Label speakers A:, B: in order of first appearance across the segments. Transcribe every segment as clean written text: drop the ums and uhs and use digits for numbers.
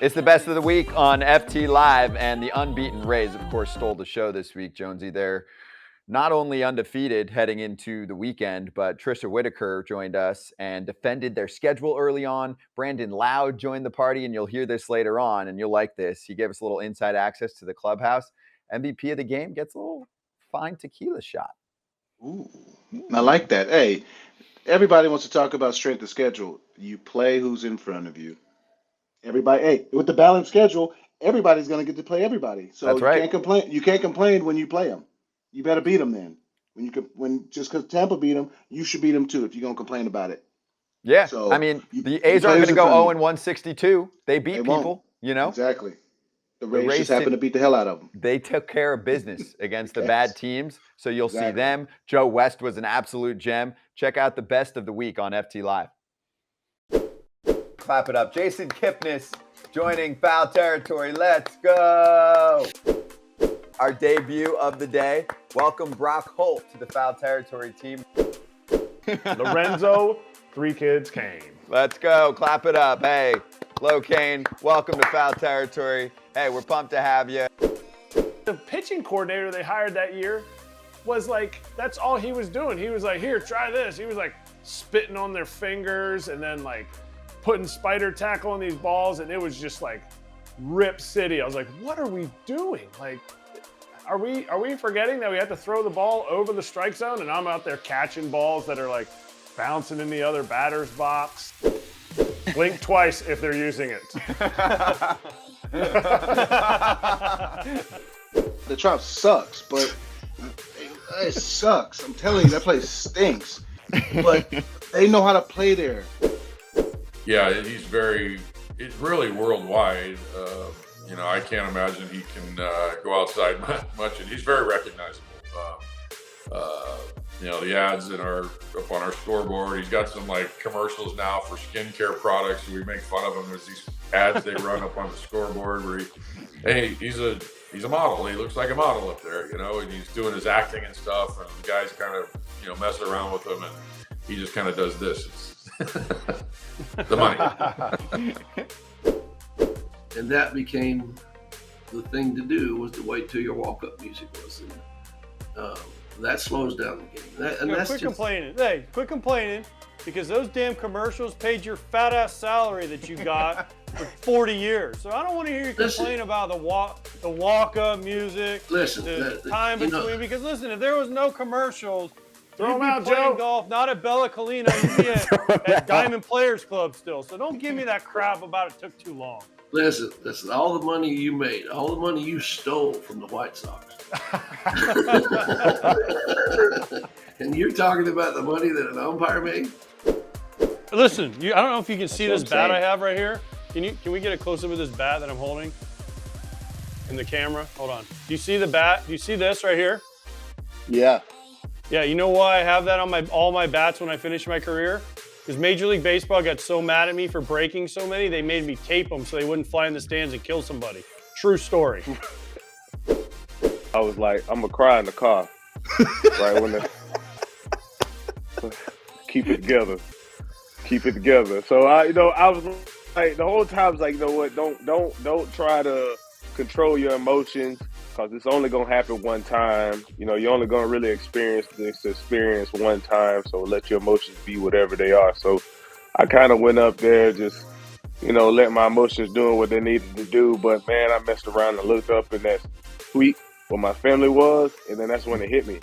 A: It's the best of the week on FT Live, and the unbeaten Rays, of course, stole the show this week, Jonesy. They're not only undefeated heading into the weekend, but Trisha Whitaker joined us and defended their schedule early on. Brandon Loud joined the party, and you'll hear this later on, and you'll like this. He gave us a little inside access to the clubhouse. MVP of the game gets a little fine tequila shot.
B: Ooh, I like that. Hey, everybody wants to talk about strength of schedule. You play who's in front of you. Everybody, hey, with the balanced schedule, everybody's going to get to play everybody. So
A: That's right.
B: You can't complain. You can't complain when you play them. You better beat them then. When just because Tampa beat them, you should beat them too if you're going to complain about it.
A: Yeah,
B: So
A: I mean, the A's aren't going to go 0-162. They beat people, you know?
B: Exactly. The Rays just happen to beat the hell out of them.
A: They took care of business against the bad teams, so you'll see them. Joe West was an absolute gem. Check out the best of the week on FT Live. Clap it up. Jason Kipnis joining Foul Territory. Let's go. Our debut of the day. Welcome Brock Holt to the Foul Territory team.
C: Lorenzo, 3 kids came.
A: Let's go. Clap it up. Hey, Locaine, welcome to Foul Territory. Hey, we're pumped to have you.
C: The pitching coordinator they hired that year was like, that's all he was doing. He was like, here, try this. He was like spitting on their fingers and then like putting spider tackle on these balls, and it was just like Rip City. I was like, what are we doing? Like, are we forgetting that we have to throw the ball over the strike zone, and I'm out there catching balls that are like bouncing in the other batter's box? Blink twice if they're using it.
B: The Trop sucks, but it sucks. I'm telling you, that place stinks. But they know how to play there.
D: Yeah, he's it's really worldwide. I can't imagine he can go outside much, and he's very recognizable. The ads up on our scoreboard. He's got some like commercials now for skincare products. So we make fun of him. There's these ads they run up on the scoreboard where he's a model. He looks like a model up there, and he's doing his acting and stuff. And the guys kind of, messing around with him, and he just kind of does this. It's the money.
E: And that became the thing to do, was to wait till your walk-up music was. And that slows down the game.
F: Quit complaining. Hey, quit complaining, because those damn commercials paid your fat-ass salary that you got for 40 years. So I don't want to hear you complain about the walk-up music, the time between. Because listen, if there was no commercials,
C: throw them out,
F: playing
C: Joe.
F: Golf, not at Bella Colina, you'd be at Diamond Players Club still. So don't give me that crap about it took too long.
E: Listen, all the money you made, all the money you stole from the White Sox. And you're talking about the money that an umpire made?
F: Listen, I don't know if you can see this bat I have right here. Can we get a close-up of this bat that I'm holding in the camera? Hold on. Do you see the bat? Do you see this right here?
B: Yeah.
F: Yeah, you know why I have that on all my bats when I finish my career? Because Major League Baseball got so mad at me for breaking so many, they made me tape them so they wouldn't fly in the stands and kill somebody. True story.
G: I was like, I'm gonna cry in the car. Right when keep it together. So I was like, the whole time I was like, you know what? Don't try to control your emotions, because it's only gonna happen one time. You're only gonna really experience this experience one time. So let your emotions be whatever they are. So I kind of went up there, just let my emotions do what they needed to do. But man, I messed around and looked up in that suite where my family was, and then that's when it hit me.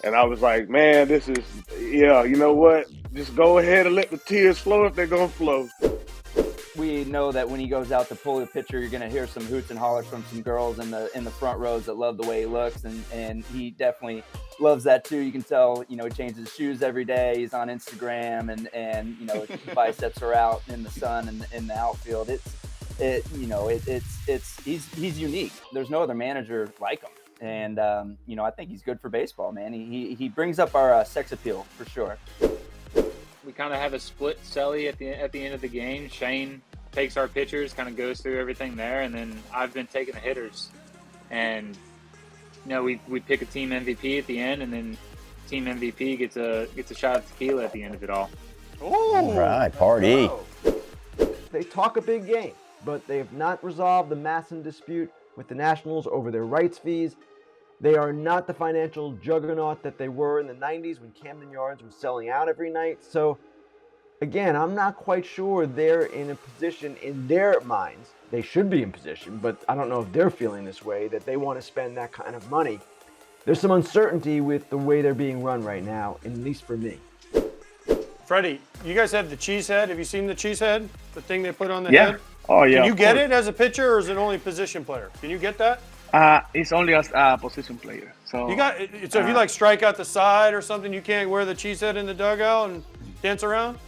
G: And I was like, man, this is, you know what? Just go ahead and let the tears flow if they're gonna flow.
H: We know that when he goes out to pull the pitcher, you're going to hear some hoots and hollers from some girls in the front rows that love the way he looks, and he definitely loves that too. You can tell, he changes his shoes every day. He's on Instagram, and his biceps are out in the sun and in the outfield. He's unique. There's no other manager like him, and I think he's good for baseball, man. He brings up our sex appeal for sure.
I: We kind of have a split celly at the end of the game. Shane takes our pitchers, kind of goes through everything there, and then I've been taking the hitters. And we pick a team MVP at the end, and then team MVP gets a shot of tequila at the end of it all.
A: All right, party.
J: They talk a big game. but they have not resolved the massive dispute with the Nationals over their rights fees. They are not the financial juggernaut that they were in the 90s when Camden Yards was selling out every night. So, again, I'm not quite sure they're in a position in their minds. They should be in position, but I don't know if they're feeling this way, that they want to spend that kind of money. There's some uncertainty with the way they're being run right now, at least for me.
F: Freddie, you guys have the cheese head. Have you seen the cheese head? The thing they put on the
K: Yeah.
F: head?
K: Oh yeah.
F: Can you
K: of
F: get
K: course.
F: it as a pitcher, or is it only position player? Can you get that?
K: It's only as a position player. So
F: You got so if you like strike out the side or something, you can't wear the cheese head in the dugout and dance around?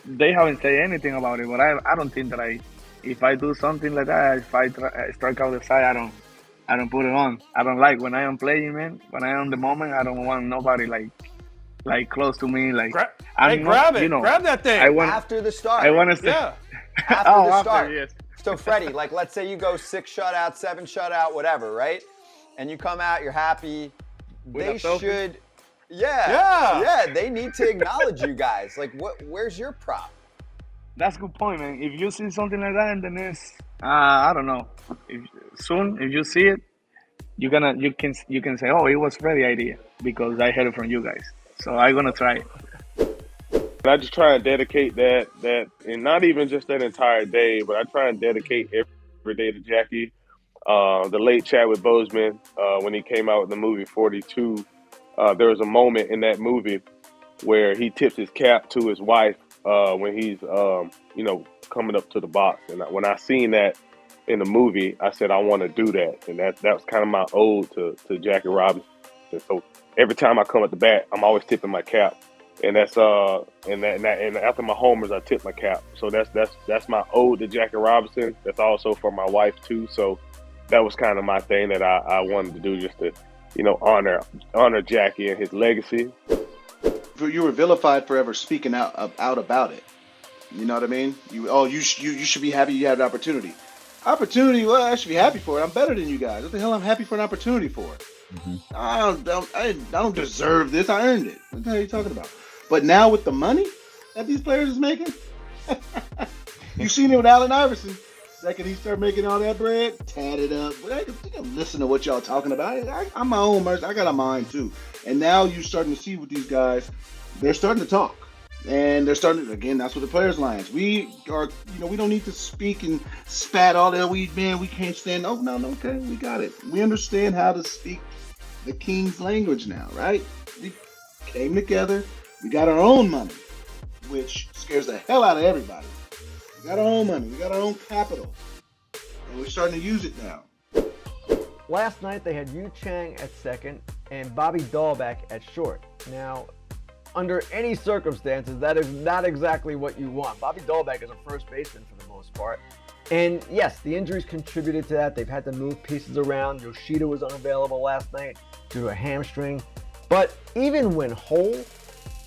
K: they haven't said anything about it, but I don't think that if I do something like that, if I strike out the side, I don't put it on. I don't like when I am playing, man. When I am in the moment, I don't want nobody like close to me. Like
F: grab it,
K: you know,
F: grab that thing.
A: After the start.
K: I want to say,
F: Yeah.
A: After
K: Oh,
A: the
K: after,
A: start.
K: yes.
A: So Freddie, like let's say you go 6 shutout, 7 shutout, whatever, right? And you come out, you're happy.
K: With
A: They
K: a selfie?
A: should,
F: Yeah.
A: yeah. They need to acknowledge you guys. Like, where's your prop?
K: That's a good point, man. If you see something like that in the next, I don't know. If you see it, you can say, oh, it was Freddie's idea because I heard it from you guys. So I'm gonna try it.
G: And I just try and dedicate that, and not even just that entire day, but I try and dedicate every day to Jackie. The late Chadwick Boseman, when he came out with the movie 42, there was a moment in that movie where he tips his cap to his wife when he's, coming up to the box. And when I seen that in the movie, I said I want to do that, and that was kind of my ode to Jackie Robinson. So every time I come at the bat, I'm always tipping my cap. And that's and after my homers, I tip my cap. So that's my ode to Jackie Robinson. That's also for my wife too. So that was kind of my thing that I wanted to do, just to honor Jackie and his legacy.
B: You were vilified forever speaking out about it. You know what I mean? You should be happy you had an opportunity. Opportunity? Well, I should be happy for it. I'm better than you guys. What the hell? I'm happy for an opportunity for?
A: Mm-hmm.
B: I don't deserve this. I earned it. What the hell are you talking about? But now with the money that these players is making, you seen it with Allen Iverson. Second he started making all that bread, tad it up. But I can listen to what y'all talking about. I'm my own person. I got a mind too. And now you're starting to see with these guys, they're starting to talk. And they're starting, again, that's what the players' lines. We are, we don't need to speak and spat all that. We can't stand. Oh, no, okay, we got it. We understand how to speak the King's language now, right? We came together. We got our own money, which scares the hell out of everybody. We got our own money. We got our own capital. And we're starting to use it now.
J: Last night they had Yu Chang at second and Bobby Dahlbeck at short. Now, under any circumstances, that is not exactly what you want. Bobby Dahlbeck is a first baseman for the most part. And yes, the injuries contributed to that. They've had to move pieces around. Yoshida was unavailable last night due to a hamstring. But even when whole,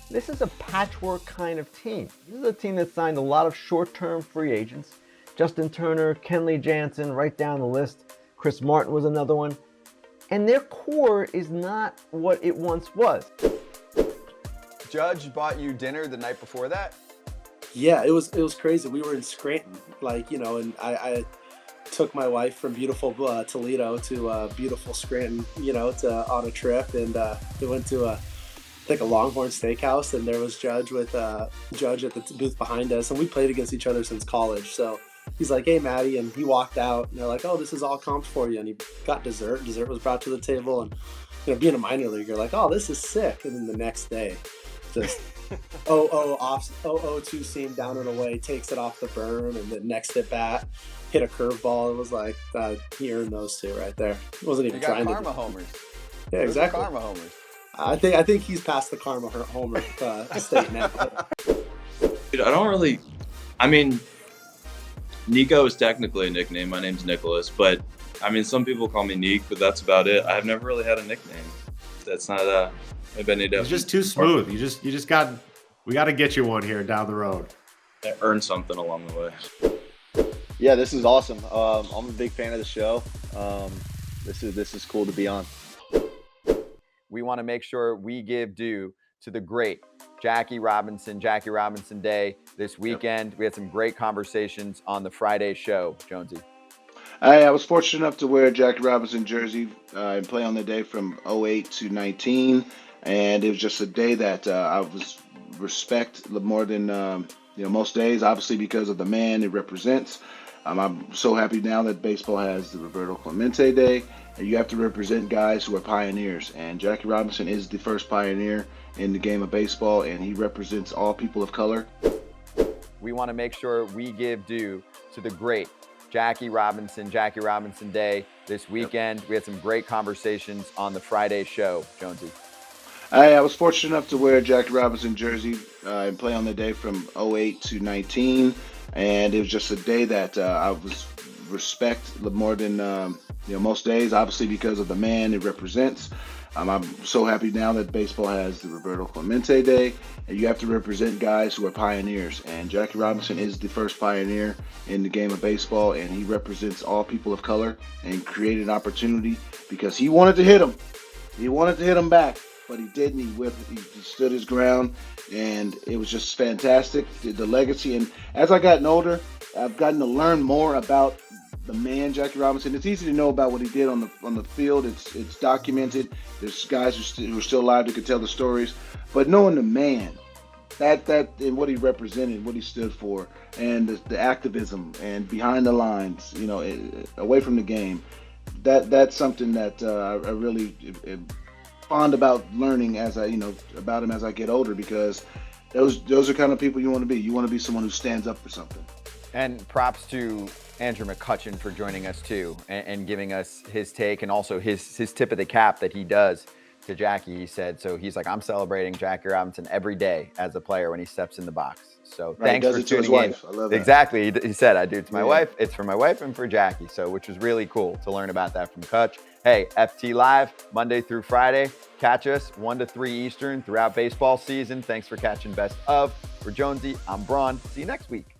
J: this is a patchwork kind of team. This is a team that signed a lot of short-term free agents. Justin Turner, Kenley Jansen, right down the list. Chris Martin was another one. And their core is not what it once was.
A: Judge bought you dinner the night before that?
L: Yeah, it was crazy. We were in Scranton, and I took my wife from beautiful Toledo to beautiful Scranton, on a trip, and we went to a Longhorn Steakhouse, and there was Judge with Judge at the booth behind us, and we played against each other since college. So he's like, "Hey, Maddie," and he walked out, and they're like, "Oh, this is all comped for you," and he got dessert. Dessert was brought to the table, and being a minor leaguer, like, "Oh, this is sick," and then the next day, just 0-2 seam down and away, takes it off the berm, and the next at bat hit a curveball. It was like he earned those two right there. It wasn't even trying to.
A: Karma homers.
L: Yeah, exactly.
A: Karma homers.
L: I think he's past the karma homer state now.
M: Dude, I mean, Nico is technically a nickname. My name's Nicholas, but I mean, some people call me Neek, but that's about it. I've never really had a nickname. That's not
N: It's just too smooth. We got to get you one here down the road.
M: I earned something along the way.
O: Yeah, this is awesome. I'm a big fan of the show. This is cool to be on.
A: We want to make sure we give due to the great Jackie Robinson Day this weekend. We had some great conversations on the Friday show, Jonesy.
B: I was fortunate enough to wear a Jackie Robinson jersey and play on the day from '08 to 19. And it was just a day that I was respect more than most days, obviously because of the man it represents. I'm so happy now that baseball has the Roberto Clemente Day, and you have to represent guys who are pioneers. And Jackie Robinson is the first pioneer in the game of baseball, and he represents all people of color.
A: We want to make sure we give due to the great Jackie Robinson Day this weekend. We had some great conversations on the Friday show, Jonesy.
B: I was fortunate enough to wear a Jackie Robinson jersey and play on the day from '08 to 19. And it was just a day that I was respect more than most days, obviously because of the man it represents. I'm so happy now that baseball has the Roberto Clemente Day, and you have to represent guys who are pioneers. And Jackie Robinson is the first pioneer in the game of baseball, and he represents all people of color and created an opportunity because he wanted to hit him. He wanted to hit him back, but he didn't. He stood his ground, and it was just fantastic. The legacy, and as I gotten older, I've gotten to learn more about the man Jackie Robinson. It's easy to know about what he did on the field. It's documented. There's guys who are still alive that could tell the stories, but knowing the man, that and what he represented, what he stood for, and the activism and behind the lines, away from the game, that's something that I really am fond about learning about him as I get older, because those are kind of people you want to be. You want to be someone who stands up for something.
A: And props to Andrew McCutchen for joining us too and giving us his take, and also his tip of the cap that he does to Jackie. He said, so he's like, I'm celebrating Jackie Robinson every day as a player when he steps in the box. So
B: right,
A: thanks for tuning in.
B: Wife. I love that.
A: Exactly. He said, I do it to my wife. It's for my wife and for Jackie. So, which was really cool to learn about that from Kutch. Hey, FT Live, Monday through Friday. Catch us 1 to 3 Eastern throughout baseball season. Thanks for catching Best Of. For Jonesy, I'm Braun. See you next week.